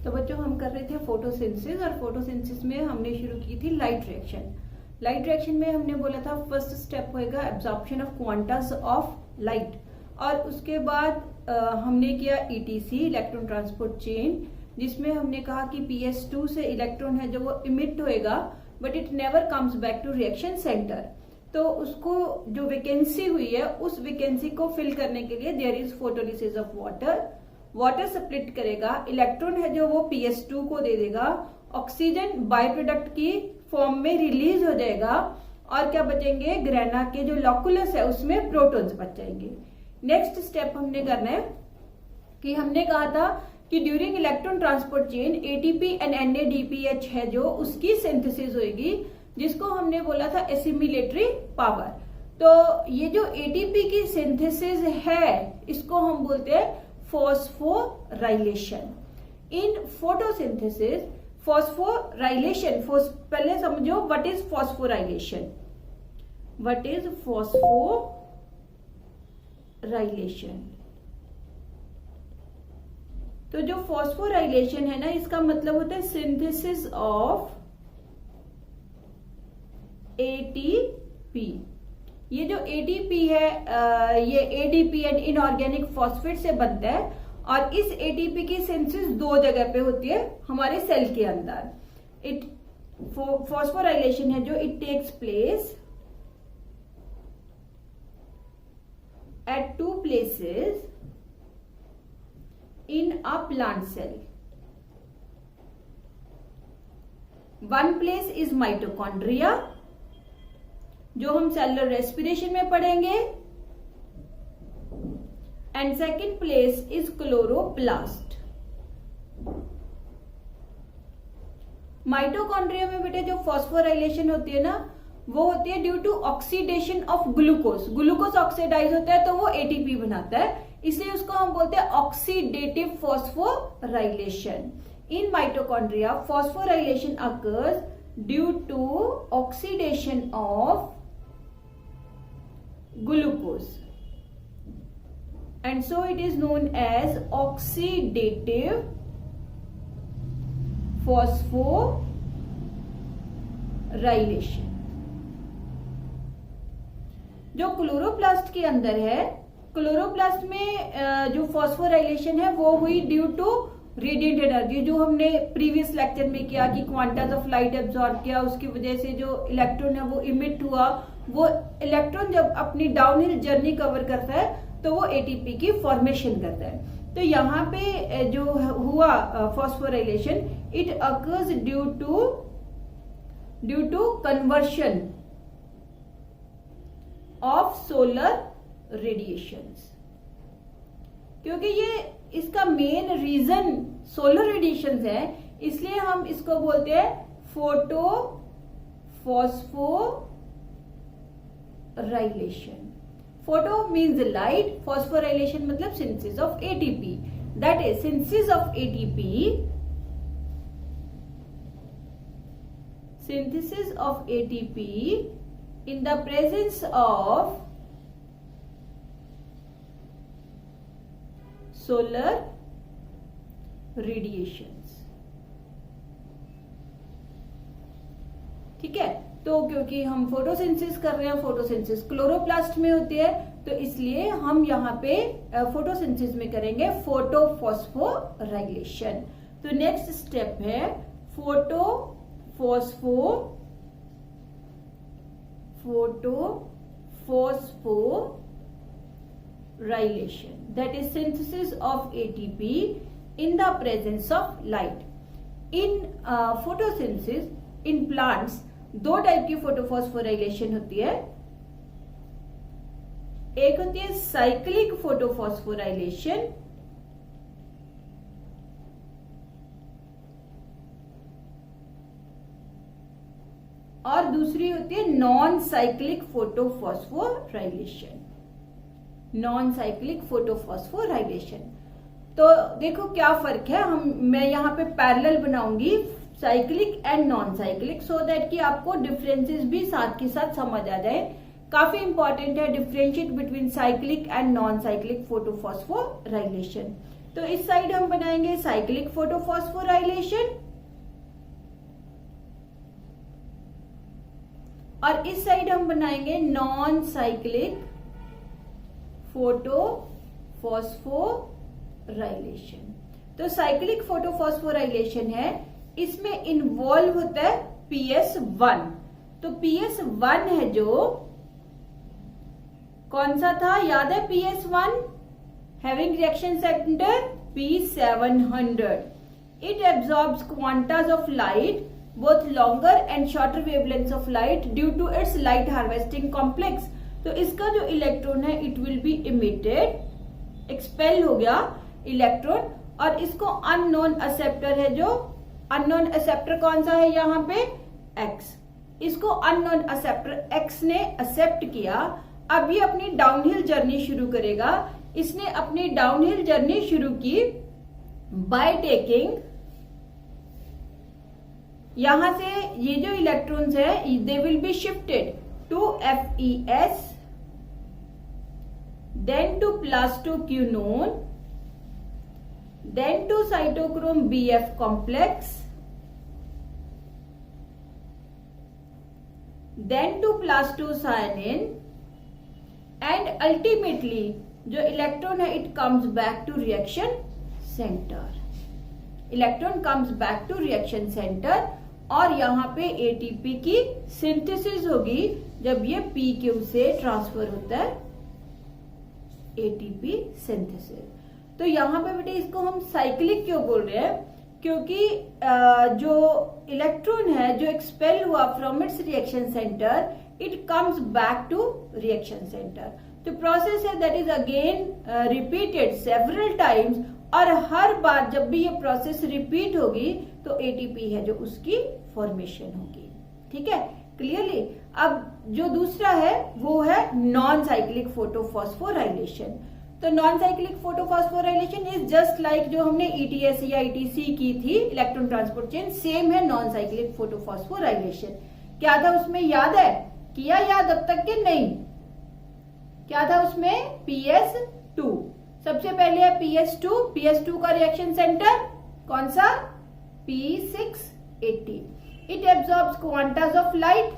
तो बच्चों हम कर रहे थे फोटोसिंथेसिस, और फोटोसिंथेसिस में हमने शुरू की थी लाइट रिएक्शन। लाइट रिएक्शन में हमने बोला था फर्स्ट स्टेप होएगा absorption of Qantas of light, और उसके बाद हमने किया ईटीसी इलेक्ट्रॉन ट्रांसपोर्ट चेन, जिसमें हमने कहा कि PS2 से इलेक्ट्रॉन है जो वो इमिट होएगा but it never comes back to reaction centre. तो उसको जो वैकेंसी हुई है उस वैकेंसी को फिल करने के लिए there is photolysis of water. Water split करेगा, इलेक्ट्रॉन है जो वो PS2 को दे देगा, ऑक्सीजन बाय प्रोडक्ट की फॉर्म में रिलीज हो जाएगा, और क्या बचेंगे, ग्रेना के जो लॉकुलस है उसमें प्रोटॉन्स बच जाएंगे। नेक्स्ट स्टेप हमने करना है कि हमने कहा था कि during electron transport chain ATP and NADPH है जो उसकी सिंथेसिस होगी, जिसको हमने बोला था एसिमिलेटरी पावर। तो ये जो ATP की सिंथेसिस है इसको हम बोलते हैं फॉस्फोराइलेशन। इन फोटोसिंथेसिस फॉस्फोराइलेशन, पहले समझो what is phosphorylation. What is phosphorylation? तो जो फॉस्फोराइलेशन है ना, इसका मतलब होता है सिंथेसिस ऑफ ATP। ये जो ATP है ये ADP एंड इनऑर्गेनिक फॉस्फेट से बनता है, और इस ATP की सिंथेसिस दो जगह पे होती है हमारे सेल के अंदर। फॉस्फोराइलेशन है जो it takes place at 2 places in a plant cell. One place is mitochondria, जो हम सेलुलर रेस्पिरेशन में पढ़ेंगे, and second place is chloroplast. Mitochondria में बेटे जो फॉस्फोराइलेशन होती है ना, वो होती है due to oxidation of glucose. Glucose oxidise होता है तो वो ATP बनाता है, इसलिए उसको हम बोलते हैं oxidative phosphorylation. In mitochondria phosphorylation occurs due to oxidation of glucose, and so it is known as oxidative phosphorylation। जो क्लोरोप्लास्ट के अंदर है, क्लोरोप्लास्ट में जो फॉस्फोराइलेशन है वो हुई ड्यू टू रेडिएंट एनर्जी, जो हमने प्रीवियस लेक्चर में किया कि क्वांटास ऑफ लाइट एब्जॉर्ब किया, उसकी वजह से जो इलेक्ट्रॉन है वो इमिट हुआ। वो इलेक्ट्रॉन जब अपनी डाउनहिल जर्नी कवर करता है तो वो ATP की फॉर्मेशन करता है। तो यहाँ पे जो हुआ phosphorylation, it occurs due to conversion of solar radiations. क्योंकि ये इसका मेन रीजन सोलर रेडिएशंस है, इसलिए हम इसको बोलते हैं photo phosphorylation. Photo means light, phosphorylation मतलब synthesis of ATP। That is synthesis of ATP, synthesis of ATP in the presence of solar radiations। ठीक है, तो क्योंकि हम फोटोसिंथेसिस कर रहे हैं, फोटोसिंथेसिस क्लोरोप्लास्ट में होती है, तो इसलिए हम यहाँ पे फोटोसिंथेसिस में करेंगे फोटोफॉस्फोराइलेशन। तो नेक्स्ट स्टेप है photophosphorylation, that is synthesis of ATP in the presence of light। in photosynthesis in plants दो टाइप की फोटोफॉस्फोराइलेशन होती है। एक होती है साइक्लिक फोटोफॉस्फोराइलेशन, और दूसरी होती है non cyclic photophosphorylation. Non cyclic photophosphorylation, तो देखो क्या फर्क है। मैं यहाँ पे पैरेलल बनाऊंगी cyclic and non cyclic, so that कि आपको डिफरेंसेस भी साथ के साथ समझ आ जाए। काफी इंपॉर्टेंट है differentiate between cyclic and non cyclic photophosphorylation. तो इस साइड हम बनाएंगे साइक्लिक फोटोफॉस्फोराइलेशन और इस साइड हम बनाएंगे नॉन साइक्लिक फोटोफॉस्फोराइलेशन। तो साइक्लिक फोटोफॉस्फोराइलेशन है, इसमें इन्वॉल्व होता है PS1। तो PS1 है जो कौन सा था, याद है PS1? Having reaction centre P700। It absorbs Qantas of light both longer and shorter wavelengths of light due to its light harvesting complex। तो इसका जो इलेक्ट्रॉन है it will be emitted, expel हो गया इलेक्ट्रॉन, और इसको अननोन एक्सेप्टर है, जो अननोन एक्सेप्टर कौन सा है यहाँ पे, X। इसको अननोन एक्सेप्टर X ने एक्सेप्ट किया। अब ये अपनी डाउनहिल जर्नी शुरू करेगा। इसने अपनी डाउनहिल जर्नी शुरू की बाय टेकिंग, यहां से ये जो इलेक्ट्रॉन्स है they will be shifted to FeS, then to +2 quinone, then to cytochrome Bf complex, then to +2 cyanine, and ultimately जो इलेक्ट्रॉन है it comes back to reaction centre. Electron comes back to reaction centre और यहाँ पे ATP की synthesis होगी जब ये PQ से ट्रांसफर होता है ATP सिंथेसिस। तो यहाँ पे बेटे इसको हम साइक्लिक क्यों बोल रहे हैं, क्योंकि जो इलेक्ट्रॉन है जो एक्सपेल हुआ from its reaction centre it comes back to reaction centre. तो प्रोसेस है that is again repeated several times, और हर बार जब भी ये प्रोसेस रिपीट होगी तो ATP है जो उसकी फॉर्मेशन होगी। ठीक है, क्लियरली। अब जो दूसरा है वो है नॉन साइक्लिक फोटोफॉस्फोराइलेशन। तो non cyclic photophosphorylation is just like जो हमने ETS या ETC की थी, इलेक्ट्रॉन ट्रांसपोर्ट चेन, सेम है नॉन साइक्लिक फोटोफॉस्फोराइलेशन। क्या था उसमें, याद है? किया याद अब तक के नहीं? क्या था उसमें? PS2। सबसे पहले है PS2 का रिएक्शन सेंटर कौन सा? P680। It absorbs Qantas of light.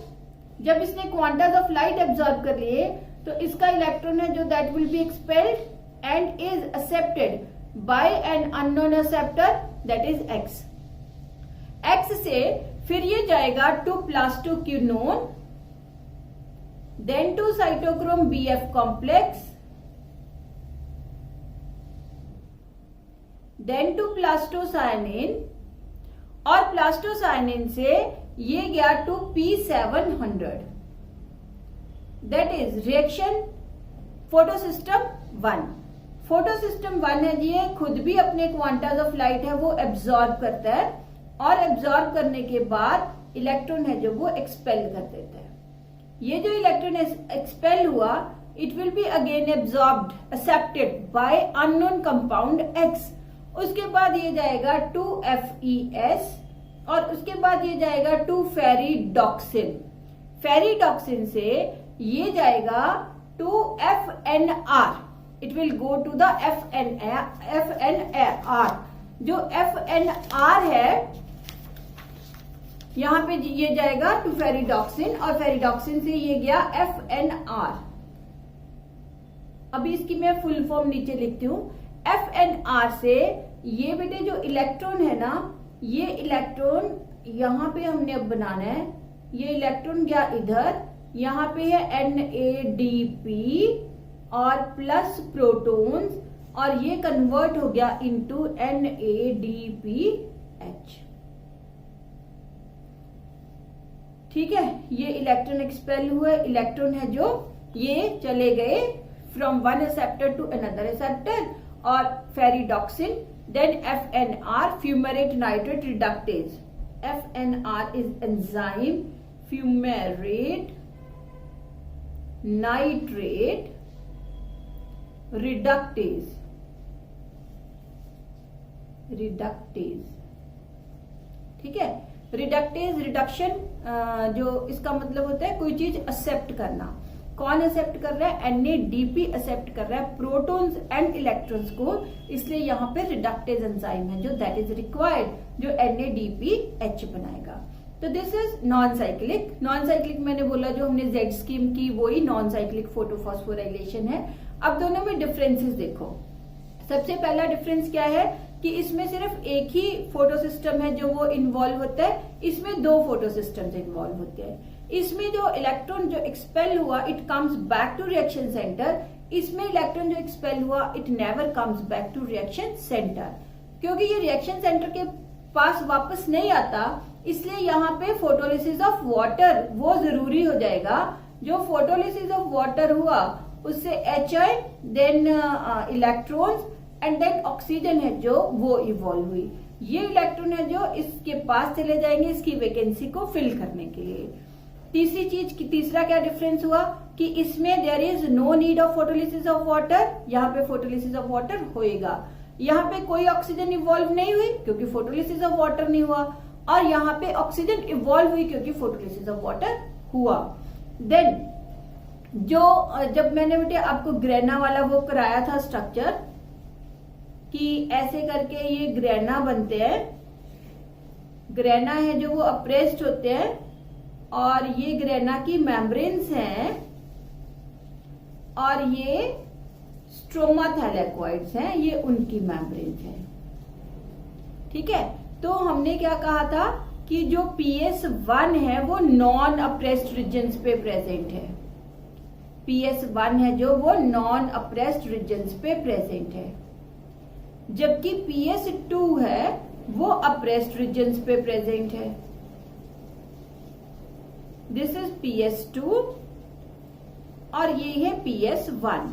जब इसने क्वांटास ऑफ लाइट एब्जॉर्ब कर लिए तो इसका इलेक्ट्रॉन है जो that will be expelled and is accepted by an unknown acceptor that is X। X से फिर ये जाएगा to +2 quinone, then to cytochrome Bf complex, then to +2 cyanine, और +2 cyanine से ये गया to P700। That is reaction photosystem 1। Photosystem 1 है, ये खुद भी अपने क्वांटास ऑफ लाइट है वो एब्जॉर्ब करता है, और एब्जॉर्ब करने के बाद इलेक्ट्रॉन है जो वो एक्सपेल कर देता है। ये जो इलेक्ट्रॉन एक्सपेल हुआ it will be again absorbed accepted by unknown compound X। उसके बाद ये जाएगा टू FeS, और उसके बाद ये जाएगा टू फेरिडॉक्सिन। फेरिडॉक्सिन से ये जाएगा to FNR। It will go to the FNR। जो FNR है यहां पे ये जाएगा टू फेरिडॉक्सिन, और फेरिडॉक्सिन से ये गया FNR। अभी इसकी मैं फुल फॉर्म नीचे लिखती हूँ। FNR से ये बेटे जो इलेक्ट्रॉन है ना, ये इलेक्ट्रॉन यहां पे हमने अब बनाना है। ये इलेक्ट्रॉन गया इधर, यहां पे है NADP और प्लस प्रोटॉन्स, और ये कन्वर्ट हो गया इनटू NADPH। ठीक है, ये इलेक्ट्रॉन एक्सपेल हुए, इलेक्ट्रॉन है जो ये चले गए from one acceptor to another acceptor, और ferredoxin, then FNR fumarate nitrate reductase। FNR is enzyme fumarate nitrate reductase। ठीक है, रिडक्टेज रिडक्शन जो इसका मतलब होता है कोई चीज एक्सेप्ट करना। कौन एक्सेप्ट कर रहा है? NADP एक्सेप्ट कर रहा है प्रोटॉन्स एंड इलेक्ट्रॉन्स को, इसलिए यहाँ पे रिडक्टेज एंजाइम है जो दैट इज रिक्वायर्ड जो NADPH बनाएगा। तो this is non cyclic. Non cyclic मैंने बोला जो हमने जेड स्कीम की वही नॉन साइक्लिक फोटोफॉस्फोराइलेशन है। अब दोनों में डिफरेंसेस देखो। सबसे पहला डिफरेंस क्या है कि इसमें सिर्फ एक ही फोटो सिस्टम है जो वो इन्वॉल्व होता है, इसमें दो फोटो सिस्टम्स इन्वॉल्व होते हैं। इसमें जो इलेक्ट्रॉन जो एक्सपेल हुआ it comes back to reaction centre, इसमें इलेक्ट्रॉन जो एक्सपेल हुआ it never comes back to reaction centre, क्योंकि ये रिएक्शन सेंटर के पास वापस नहीं आता, इसलिए यहाँ पे फोटोलिसिस ऑफ वाटर वो जरूरी हो जाएगा। जो फोटोलिसिस ऑफ वाटर हुआ उससे HI then electrons and then oxygen है जो वो इवॉल्व हुई। ये इलेक्ट्रॉन है जो इसके पास चले जाएंगे इसकी वैकेंसी को फिल करने के लिए। तीसरी चीज की तीसरा क्या डिफरेंस हुआ कि इसमें there is no need of photolysis of water, यहाँ पे फोटोलिसिस ऑफ वाटर होएगा। यहाँ पे कोई ऑक्सीजन इवॉल्व नहीं हुई क्योंकि फोटोलिसिस ऑफ वाटर नहीं हुआ, और यहाँ पे ऑक्सीजन इवॉल्व हुई क्योंकि फोटोलिसिस ऑफ वाटर हुआ। देन जो जब मैंने बेटे आपको ग्रेना वाला वो कराया था स्ट्रक्चर कि ऐसे करके ये ग्रेना बनते हैं, ग्रेना है जो वो अप्रेस्ड होते हैं, और ये ग्रेना की मेम्ब्रेन्स हैं, और ये स्ट्रोमा थैलेकॉइड्स हैं, ये उनकी मेम्ब्रेन्स हैं। ठीक है, तो हमने क्या कहा था कि जो PS1 है वो नॉन अप्रेस्ड रीजन्स पे प्रेजेंट है। PS1 है जो वो नॉन अप्रेस्ड रीजन्स पे प्रेजेंट है, जबकि PS2 है वो अप्रेस्ड रीजन्स पे प्रेजेंट है। दिस इज PS2 और ये है PS1।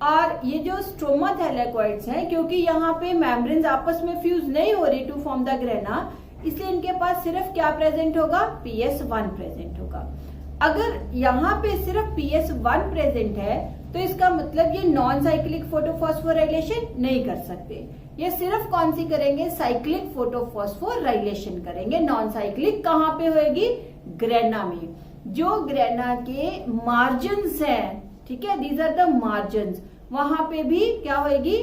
और ये जो स्ट्रोमा थैलेकॉइड्स हैं, क्योंकि यहाँ पे मेम्ब्रेन्स आपस में फ्यूज नहीं हो रही टू फॉर्म द ग्रेना, इसलिए इनके पास सिर्फ क्या प्रेजेंट होगा? PS1 प्रेजेंट होगा। अगर यहाँ पे सिर्फ PS1 प्रेजेंट है तो इसका मतलब ये नॉन साइक्लिक फोटोफॉस्फोराइलेशन नहीं कर सकते, ये सिर्फ कौन सी करेंगे? साइक्लिक फोटोफॉस्फोराइलेशन करेंगे। नॉन साइक्लिक कहाँ पे होएगी? ग्रेना में। जो ग्रेना के मार्जिन्स हैं, ठीक है, दीज आर द मार्जिन्स, वहां पे भी क्या होगी?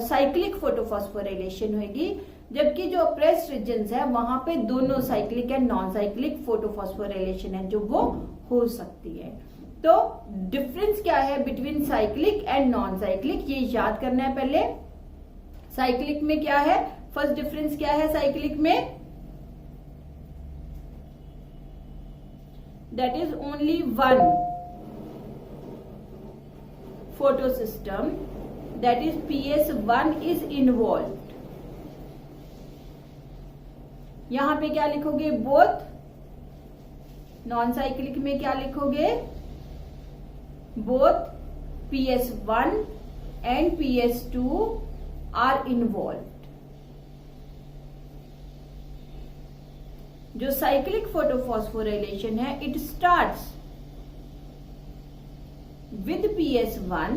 साइक्लिक फोटोफॉस्फोराइलेशन होगी, जबकि जो अप्रेस्ड रीजन्स है वहां पे दोनों cyclic and non cyclic photophosphorylation है जो वो हो सकती है। तो डिफरेंस क्या है between cyclic and non cyclic, ये याद करना है पहले। साइक्लिक में क्या है? फर्स्ट डिफरेंस क्या है साइक्लिक में? That is only one photo system, that is PS1 is involved। यहां पे क्या लिखोगे? बोथ। नॉन साइक्लिक में क्या लिखोगे? Both PS1 and PS2 are involved। जो साइक्लिक फोटोफॉस्फोराइलेशन है it starts with PS1,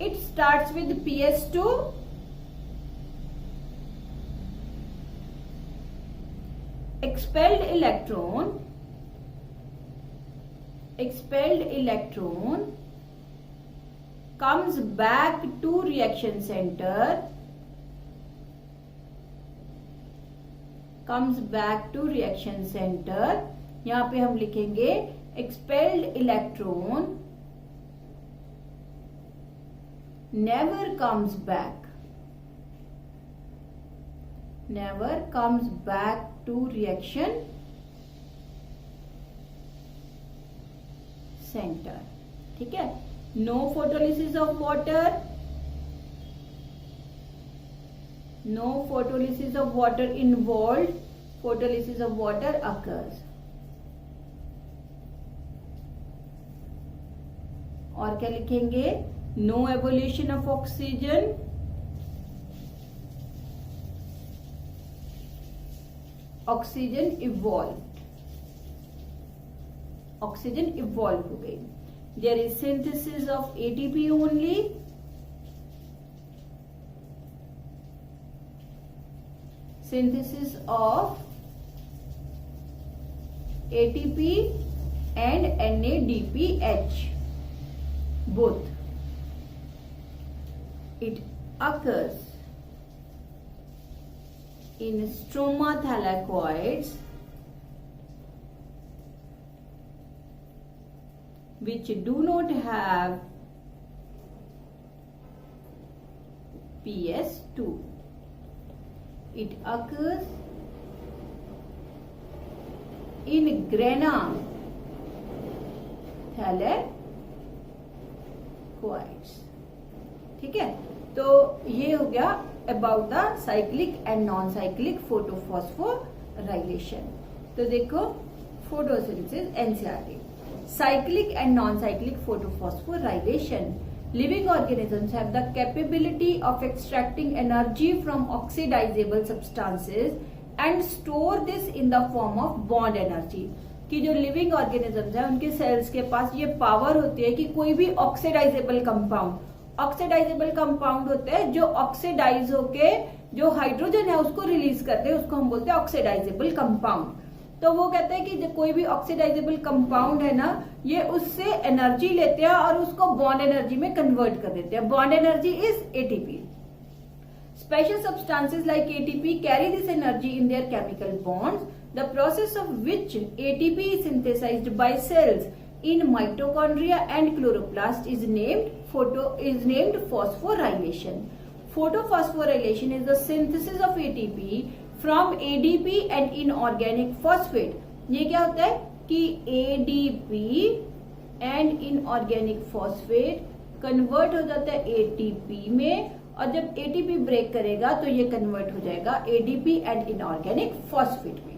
it starts with PS2, expelled electron comes back to reaction center, यहां पे हम लिखेंगे expelled electron never comes back to reaction center। ठीक है, no photolysis of water, involved, photolysis of water occurs। और क्या लिखेंगे? No evolution of oxygen, oxygen evolve हो गई। There is synthesis of ATP only, synthesis of ATP and NADPH both. It occurs in stroma thylakoids which do not have PS2. It occurs in grana thylakoids. ठीक है, तो ये हो गया about the cyclic and non cyclic photophosphorylation. तो देखो photosynthesis NCERT. Cyclic and non cyclic photophosphorylation. Living organisms have the capability of extracting energy from oxidizable substances and store this in the form of bond energy. कि जो living organisms है उनके sales के पास ये power होती है कि कोई भी ऑक्सीडाइजेबल कंपाउंड होते हैं जो ऑक्सीडाइज होके जो हाइड्रोजन है उसको रिलीज करते हैं, उसको हम बोलते हैं ऑक्सीडाइजेबल कंपाउंड. तो वो कहते हैं कि जो कोई भी ऑक्सीडाइजेबल कंपाउंड है ना, ये उससे एनर्जी लेते हैं और उसको बॉन्ड एनर्जी में कन्वर्ट कर देते हैं. Bond energy is ATP. Special substances like ATP carry this energy in their chemical bonds, the process of which ATP is synthesized by cells in mitochondria and chloroplast is named phosphorylation. Photophosphorylation is the synthesis of ATP from ADP and inorganic phosphate. ये क्या होता है कि ADP and inorganic phosphate convert हो जाता है ATP में, और जब ATP ब्रेक करेगा तो ये कन्वर्ट हो जाएगा ADP and inorganic phosphate में.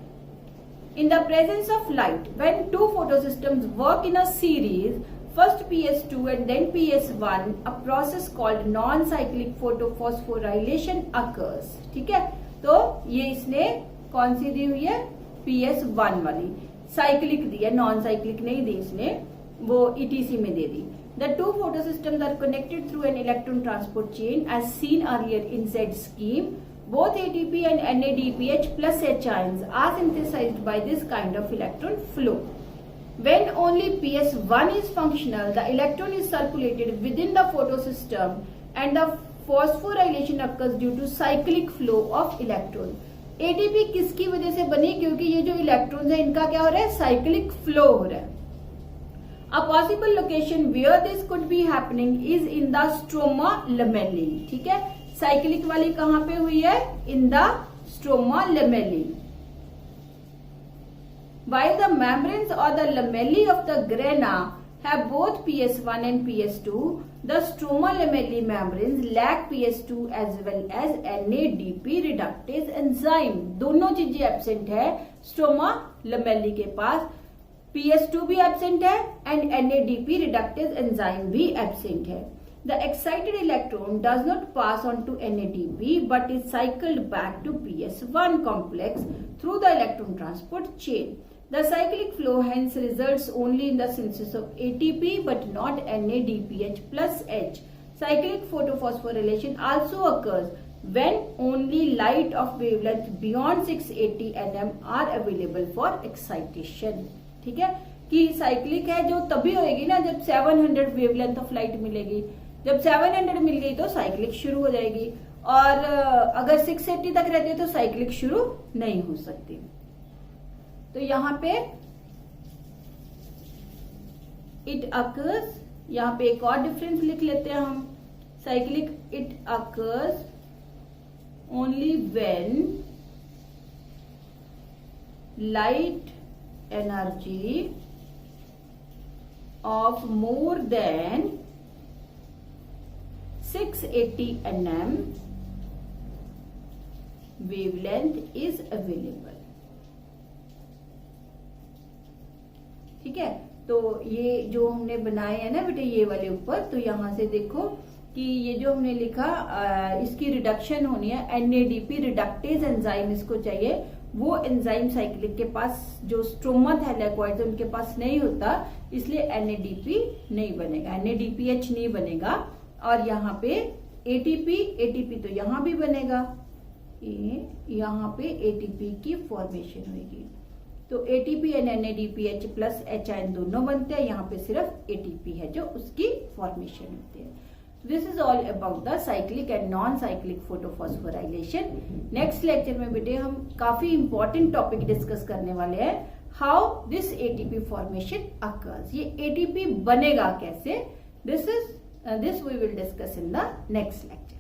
In the presence of light, when two photosystems work in a series, first PS2 and then PS1, a process called non-cyclic photophosphorylation occurs. ठीक है, तो ये इसने कौन सी दी हुई है, PS1 वाली. साइक्लिक दी है, नॉन साइक्लिक नहीं दी इसने, वो ETC में दे दी. The two photosystems are connected through an electron transport chain as seen earlier in Z scheme. Both ATP and NADPH plus H ions are synthesized by this kind of electron flow. When only PS1 is functional, the electron is circulated within the photosystem and the phosphorylation occurs due to cyclic flow of electrons. ATP किसकी वजह से बनी, क्योंकि ये जो electrons है इनका क्या हो रहा है, साइक्लिक फ्लो हो रहा है. A possible location where this could be happening is in the stroma lamellae. ठीक है, साइक्लिक वाली कहां पे हुई है, in the stroma lamellae. While the membranes or the lamellae of the grana have both PS1 and PS2, the stroma lamellae membranes lack PS2 as well as NADP reductase enzyme. दोनों चीजें absent है stroma lamellae के पास. PS2 भी absent है and NADP reductase enzyme भी absent है. The excited electron does not pass on to NADP but is cycled back to PS1 complex through the electron transport chain. The cyclic flow hence results only in the synthesis of ATP but not NADPH plus H. Cyclic photophosphorylation also occurs when only light of wavelength beyond 680 nm are available for excitation. ठीक है, कि cyclic है जो तभी होएगी ना जब 700 wavelength of light मिलेगी. जब 700 मिल गई तो साइक्लिक शुरू हो जाएगी, और अगर 680 तक रहती है तो साइक्लिक शुरू नहीं हो सकती. तो यहां पे इट अकर्स, यहां पे एक और डिफरेंस लिख लेते हैं हम. Cyclic it occurs only when light energy of more than 680 nm wavelength is available. ठीक है, तो ये जो हमने बनाए हैं ना बेटे ये वाले ऊपर, तो यहां से देखो कि ये जो हमने लिखा इसकी रिडक्शन होनी है, NADP रिडक्टेज एंजाइम इसको चाहिए. वो एंजाइम साइक्लिक के पास जो स्ट्रोमा थैलेकोइड्स उनके पास नहीं होता, इसलिए NADP नहीं बनेगा, NADPH नहीं बनेगा. और यहाँ पे ATP तो यहाँ भी बनेगा, यहाँ पे ATP की फॉर्मेशन होगी. तो ATP and NADPH plus H ion दोनों बनते हैं, यहाँ पे सिर्फ एटीपी है जो उसकी फॉर्मेशन होती है। This is all about the cyclic and non cyclic photophosphorylation. Next lecture में बेटे हम काफी इंपॉर्टेंट टॉपिक डिस्कस करने वाले हैं, how this ATP formation occurs, ये एटीपी बनेगा कैसे, this we will discuss in the next lecture.